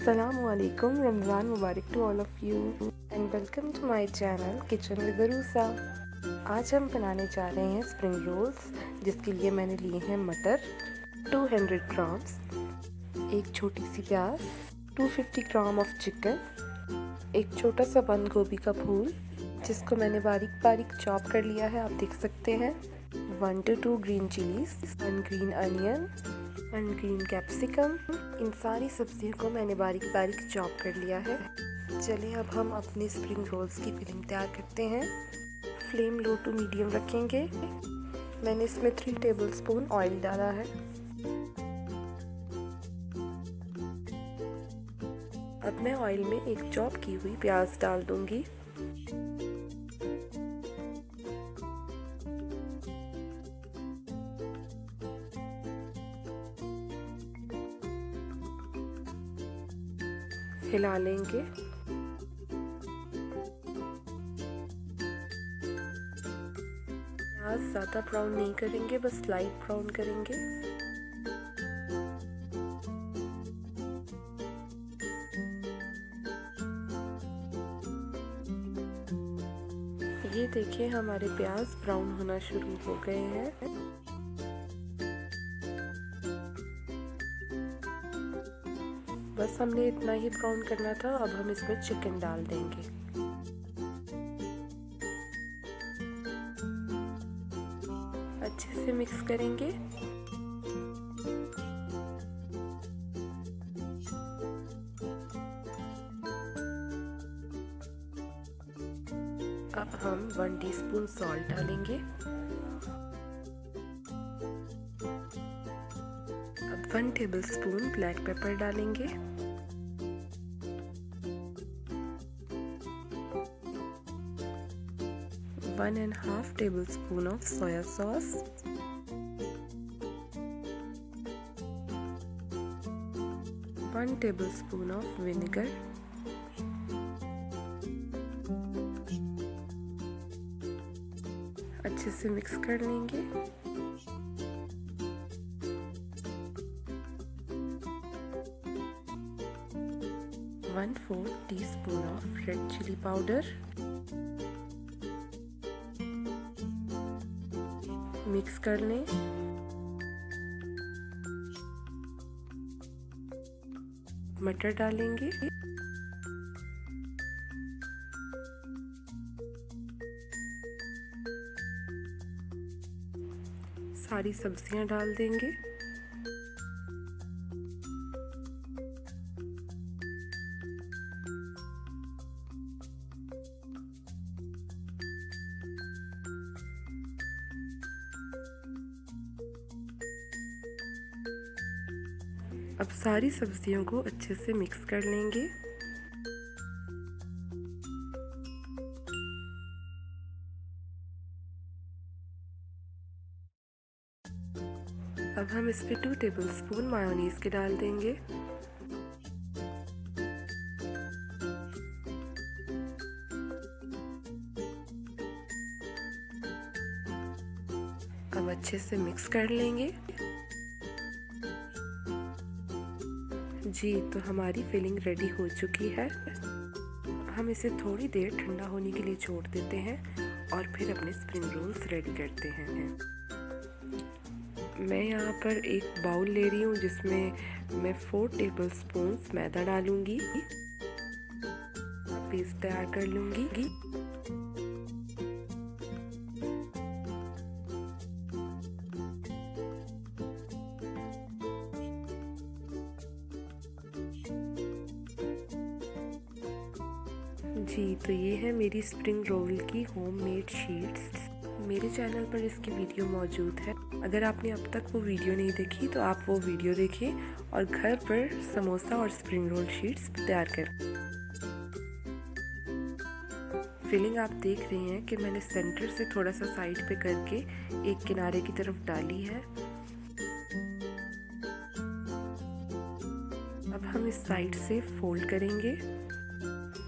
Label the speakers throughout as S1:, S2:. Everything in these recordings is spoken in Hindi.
S1: Assalamualaikum, Ramzan Mubarak to all of you and welcome to my channel Kitchen with Uroosa। आज हम बनाने जा रहे हैं स्प्रिंग रोल्स, जिसके लिए मैंने लिए हैं मटर 200 ग्राम्स, एक छोटी सी प्याज, 250 ग्राम ऑफ चिकन, एक छोटा सा बंद गोभी का फूल जिसको मैंने बारीक बारीक चॉप कर लिया है, आप देख सकते हैं, 1 to 2 green chillies, 1 green onion, 1 green capsicum. इन सारी सब्जियों को मैंने बारीक बारीक चॉप कर लिया है। चलिए अब हम अपने स्प्रिंग रोल्स की फिलिंग तैयार करते हैं। फ्लेम लो टू मीडियम रखेंगे। मैंने इसमें 3 टेबलस्पून ऑयल डाला है। अब मैं ऑयल में एक चॉप की हुई प्याज डाल दूंगी। हिला लेंगे। प्याज ज़्यादा ब्राउन नहीं करेंगे, बस लाइट ब्राउन करेंगे। ये देखिए हमारे प्याज ब्राउन होना शुरू हो गए हैं। बस हमने इतना ही ब्राउन करना था। अब हम इसमें चिकन डाल देंगे। अच्छे से मिक्स करेंगे। अब हम 1 टीस्पून सॉल्ट डालेंगे। अब 1 टेबलस्पून ब्लैक पेपर डालेंगे। 1.5 tablespoon of soya sauce, 1 tablespoon of vinegar, अच्छे से मिक्स कर लेंगे। One 4 teaspoon of red chilli powder, mix कर लें। मटर डालेंगे। सारी सब्जियां डाल देंगे। अब सारी सब्जियों को अच्छे से मिक्स कर लेंगे। अब हम इस पे 2 टेबलस्पून मायोनीज के डाल देंगे। अब अच्छे से मिक्स कर लेंगे। जी, तो हमारी फिलिंग रेडी हो चुकी है। हम इसे थोड़ी देर ठंडा होने के लिए छोड़ देते हैं और फिर अपने स्प्रिंग रोल्स रेडी करते हैं। मैं यहाँ पर एक बाउल ले रही हूँ जिसमें मैं 4 टेबलस्पून मैदा डालूंगी। पेस्ट तैयार कर लूँगी। जी, तो ये है मेरी स्प्रिंग रोल की होममेड शीट्स। मेरे चैनल पर इसकी वीडियो मौजूद है। अगर आपने अब तक वो वीडियो नहीं देखी तो आप वो वीडियो देखें और घर पर समोसा और स्प्रिंग रोल शीट्स तैयार करें। फिलिंग आप देख रहे हैं कि मैंने सेंटर से थोड़ा सा साइड पे करके एक किनारे की तरफ डाली है। अब हम इस साइड से फोल्ड करेंगे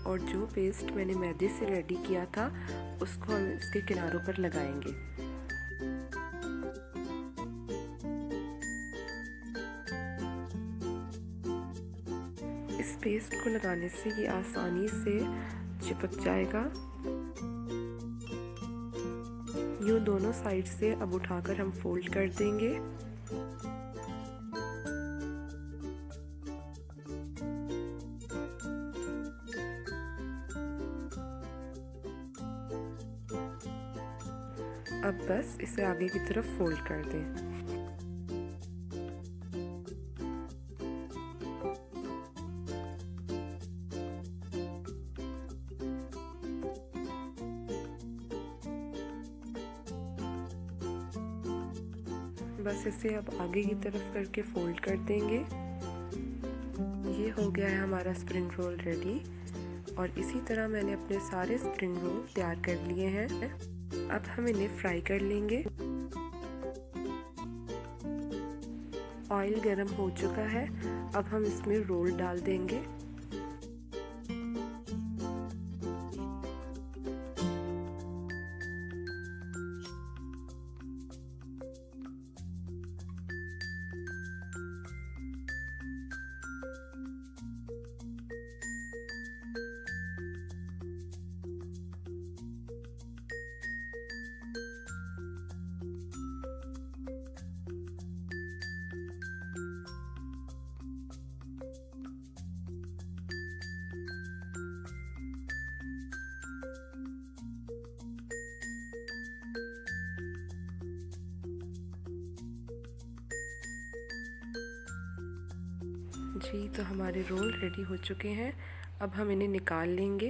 S1: और जो पेस्ट मैंने मैदे से रेडी किया था उसको हम इसके किनारों पर लगाएंगे। इस पेस्ट को लगाने से ये आसानी से चिपक जाएगा। यूँ दोनों साइड से अब उठाकर हम फोल्ड कर देंगे। अब बस इसे आगे की तरफ फोल्ड कर दें। बस इसे अब आगे की तरफ करके फोल्ड कर देंगे। ये हो गया है हमारा स्प्रिंग रोल रेडी। और इसी तरह मैंने अपने सारे स्प्रिंग रोल तैयार कर लिए हैं। अब हम इन्हें फ्राई कर लेंगे। ऑयल गरम हो चुका है, अब हम इसमें रोल डाल देंगे। जी, तो हमारे रोल रेडी हो चुके हैं। अब हम इन्हें निकाल लेंगे।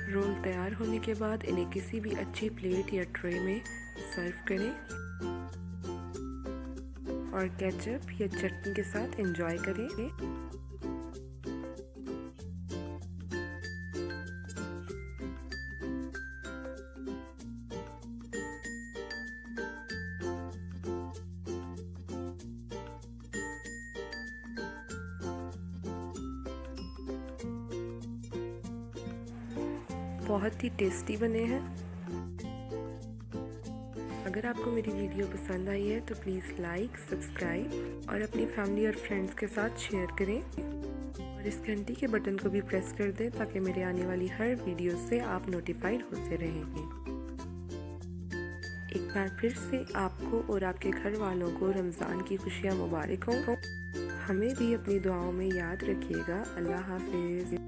S1: रोल तैयार होने के बाद इन्हें किसी भी अच्छी प्लेट या ट्रे में सर्व करें और केचप या चटनी के साथ एंजॉय करें। बहुत ही टेस्टी बने हैं। अगर आपको मेरी वीडियो पसंद आई है तो प्लीज़ लाइक, सब्सक्राइब और अपनी फैमिली और फ्रेंड्स के साथ शेयर करें और इस घंटी के बटन को भी प्रेस कर दें ताकि मेरे आने वाली हर वीडियो से आप नोटिफाइड होते रहेंगे। एक बार फिर से आपको और आपके घर वालों को रमज़ान की खुशियाँ मुबारक हों। हमें भी अपनी दुआओं में याद रखिएगा। अल्लाह हाफिज़।